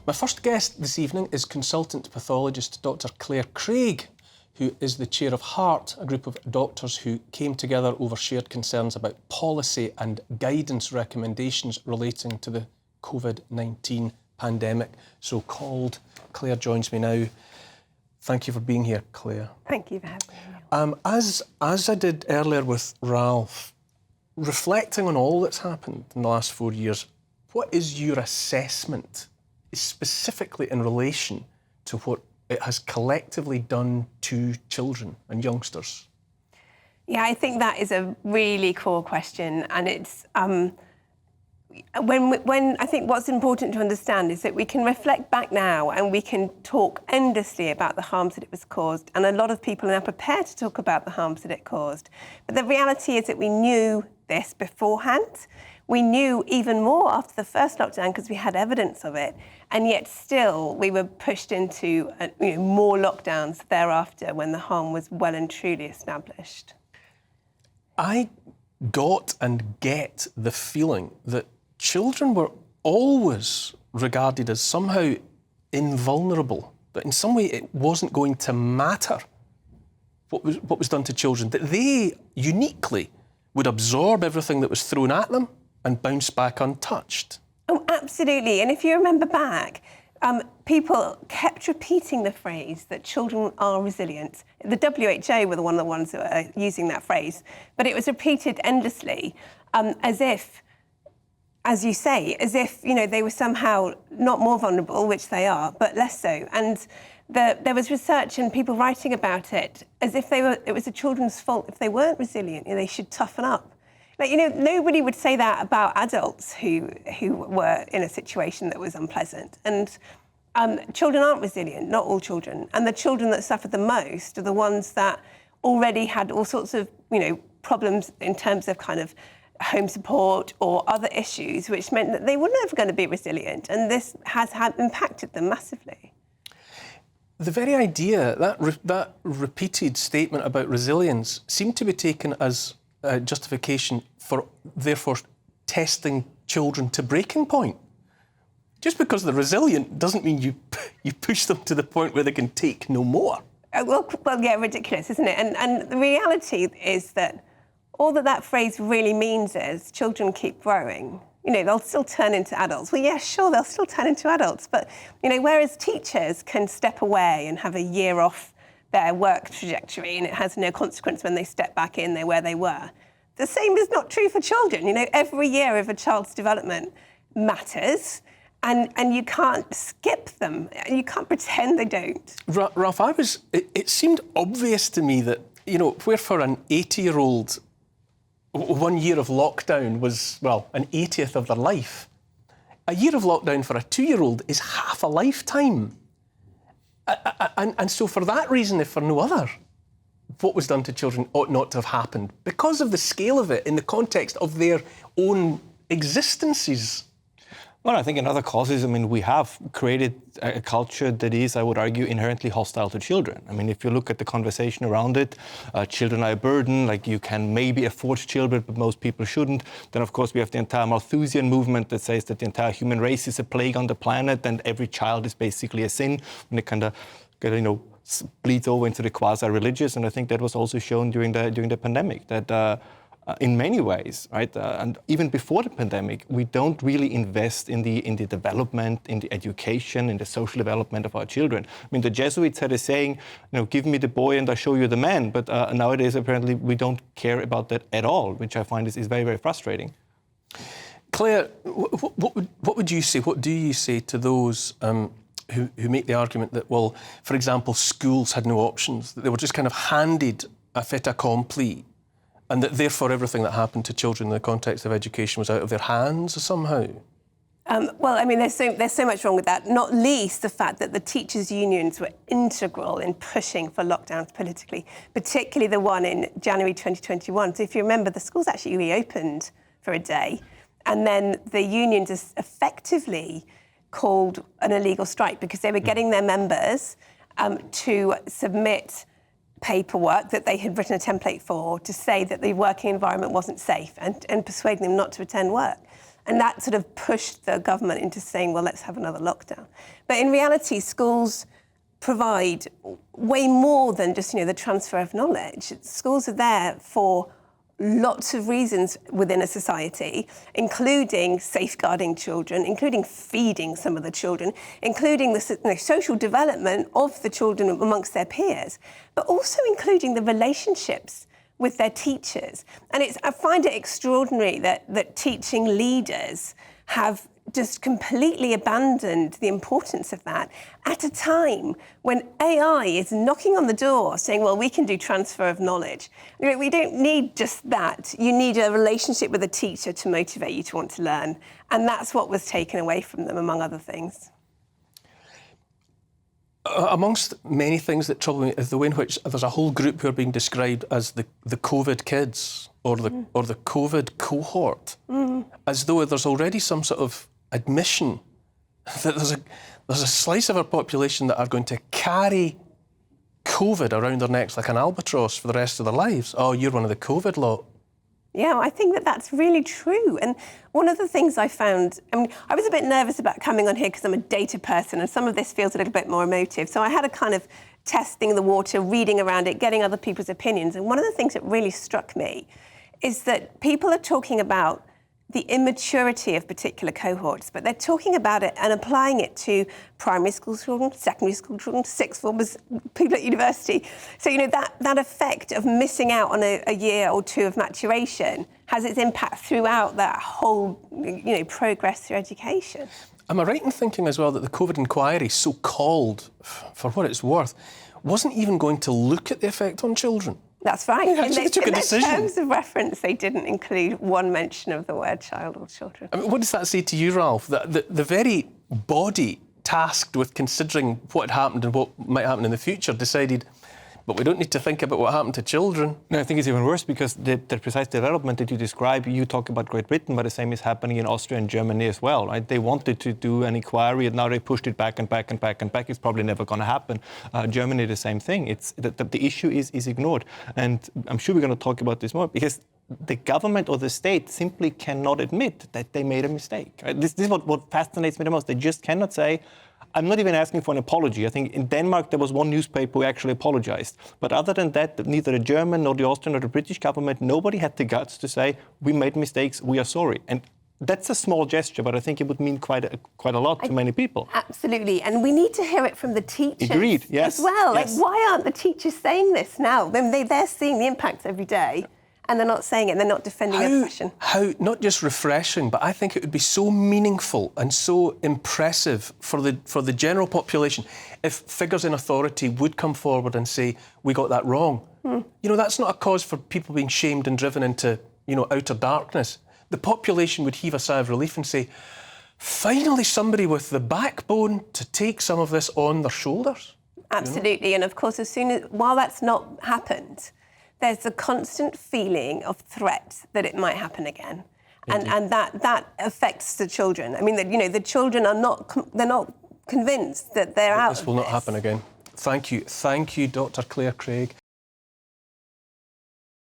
My first guest this evening is consultant pathologist Dr. Clare Craig, who is the chair of HEART, a group of doctors who came together over shared concerns about policy and guidance recommendations relating to the COVID-19 pandemic, so-called. Clare joins me now. Thank you for being here, Clare. Thank you for having me. As I did earlier with Ralph, reflecting on all that's happened in the last 4 years, what is your assessment, specifically in relation to what it has collectively done to children and youngsters? Yeah, I think that is a really core question, and it's when I think what's important to understand is that we can reflect back now and we can talk endlessly about the harms that it was caused, and a lot of people are now prepared to talk about the harms that it caused. But the reality is that we knew this beforehand. We knew even more after the first lockdown because we had evidence of it, and yet still we were pushed into more lockdowns thereafter when the harm was well and truly established. I got and get the feeling that children were always regarded as somehow invulnerable, that in some way it wasn't going to matter what was done to children, that they uniquely would absorb everything that was thrown at them and bounce back untouched. Oh, absolutely. And if you remember back, people kept repeating the phrase that children are resilient. The WHO were one of the ones that were using that phrase, but it was repeated endlessly, as if, as you say, as if they were somehow not more vulnerable, which they are, but less so. And there was research and people writing about it as if it was the children's fault if they weren't resilient. They should toughen up. Like, nobody would say that about adults who were in a situation that was unpleasant. And children aren't resilient, not all children. And the children that suffered the most are the ones that already had all sorts of, problems in terms of kind of home support or other issues, which meant that they were never going to be resilient. And this has impacted them massively. The very idea, that repeated statement about resilience seemed to be taken as justification for, therefore, testing children to breaking point. Just because they're resilient doesn't mean you push them to the point where they can take no more. Well, yeah, ridiculous, isn't it? And the reality is that all that phrase really means is children keep growing. They'll still turn into adults. Well, yeah, sure, they'll still turn into adults. But, whereas teachers can step away and have a year off their work trajectory and it has no consequence when they step back in, they're where they were. The same is not true for children. Every year of a child's development matters, and you can't skip them. You can't pretend they don't. Ralph, it seemed obvious to me that, where for an 80-year-old, 1 year of lockdown was, well, an 80th of their life, a year of lockdown for a 2-year-old is half a lifetime. And so for that reason, if for no other, what was done to children ought not to have happened because of the scale of it in the context of their own existences. Well, I think in other causes, we have created a culture that is, I would argue, inherently hostile to children. If you look at the conversation around it, children are a burden, like you can maybe afford children, but most people shouldn't. Then, of course, we have the entire Malthusian movement that says that the entire human race is a plague on the planet and every child is basically a sin, and it kind of, bleeds over into the quasi-religious. And I think that was also shown during the pandemic, that in many ways, right? And even before the pandemic, we don't really invest in the development, in the education, in the social development of our children. The Jesuits had a saying, give me the boy and I'll show you the man. But nowadays, apparently, we don't care about that at all, which I find is very, very frustrating. Clare, what would you say, what do you say to those who make the argument that, well, for example, schools had no options, that they were just kind of handed a fait accompli, and that therefore everything that happened to children in the context of education was out of their hands somehow? There's so much wrong with that, not least the fact that the teachers' unions were integral in pushing for lockdowns politically, particularly the one in January 2021. So if you remember, the schools actually reopened for a day, and then the unions effectively called an illegal strike because they were getting their members to submit paperwork that they had written a template for to say that the working environment wasn't safe and persuading them not to attend work. And that sort of pushed the government into saying, well, let's have another lockdown. But in reality, schools provide way more than just, the transfer of knowledge. Schools are there for lots of reasons within a society, including safeguarding children, including feeding some of the children, including the social development of the children amongst their peers, but also including the relationships with their teachers. And I find it extraordinary that teaching leaders have just completely abandoned the importance of that at a time when AI is knocking on the door saying, well, we can do transfer of knowledge. We don't need just that. You need a relationship with a teacher to motivate you to want to learn. And that's what was taken away from them, among other things. Amongst many things that trouble me is the way in which there's a whole group who are being described as the COVID kids or the COVID cohort, as though there's already some sort of admission that there's a slice of our population that are going to carry COVID around their necks like an albatross for the rest of their lives. Oh, you're one of the COVID lot. Yeah, I think that's really true. And one of the things I found, I was a bit nervous about coming on here because I'm a data person and some of this feels a little bit more emotive. So I had a kind of testing the water, reading around it, getting other people's opinions. And one of the things that really struck me is that people are talking about the immaturity of particular cohorts, but they're talking about it and applying it to primary school children, secondary school children, sixth formers, people at university. So, that effect of missing out on a year or two of maturation has its impact throughout that whole, progress through education. Am I right in thinking as well that the COVID inquiry, so-called, for what it's worth, wasn't even going to look at the effect on children? That's right. Yeah, they took a decision. In terms of reference, they didn't include one mention of the word child or children. What does that say to you, Ralph? That the very body tasked with considering what happened and what might happen in the future decided, but we don't need to think about what happened to children. No, I think it's even worse because the precise development that you describe, you talk about Great Britain, but the same is happening in Austria and Germany as well, right? They wanted to do an inquiry and now they pushed it back and back and back and back. It's probably never going to happen. Germany, the same thing. It's the issue is ignored. And I'm sure we're going to talk about this more because the government or the state simply cannot admit that they made a mistake. Right? This is what fascinates me the most. They just cannot say, I'm not even asking for an apology. I think in Denmark there was one newspaper who actually apologized. But other than that, neither the German nor the Austrian nor the British government, nobody had the guts to say, we made mistakes, we are sorry. And that's a small gesture, but I think it would mean quite a lot to many people. Absolutely. And we need to hear it from the teachers. Agreed, yes. As well. Yes. Why aren't the teachers saying this now? They're seeing the impacts every day. And they're not saying it, they're not defending oppression. How, not just refreshing, but I think it would be so meaningful and so impressive for the general population if figures in authority would come forward and say, we got that wrong. That's not a cause for people being shamed and driven into, outer darkness. The population would heave a sigh of relief and say, finally somebody with the backbone to take some of this on their shoulders. Absolutely. And of course, while that's not happened, there's a constant feeling of threat that it might happen again. And that affects the children. I mean, the children are not convinced that they're out of this. This will not happen again. Thank you, Dr. Clare Craig.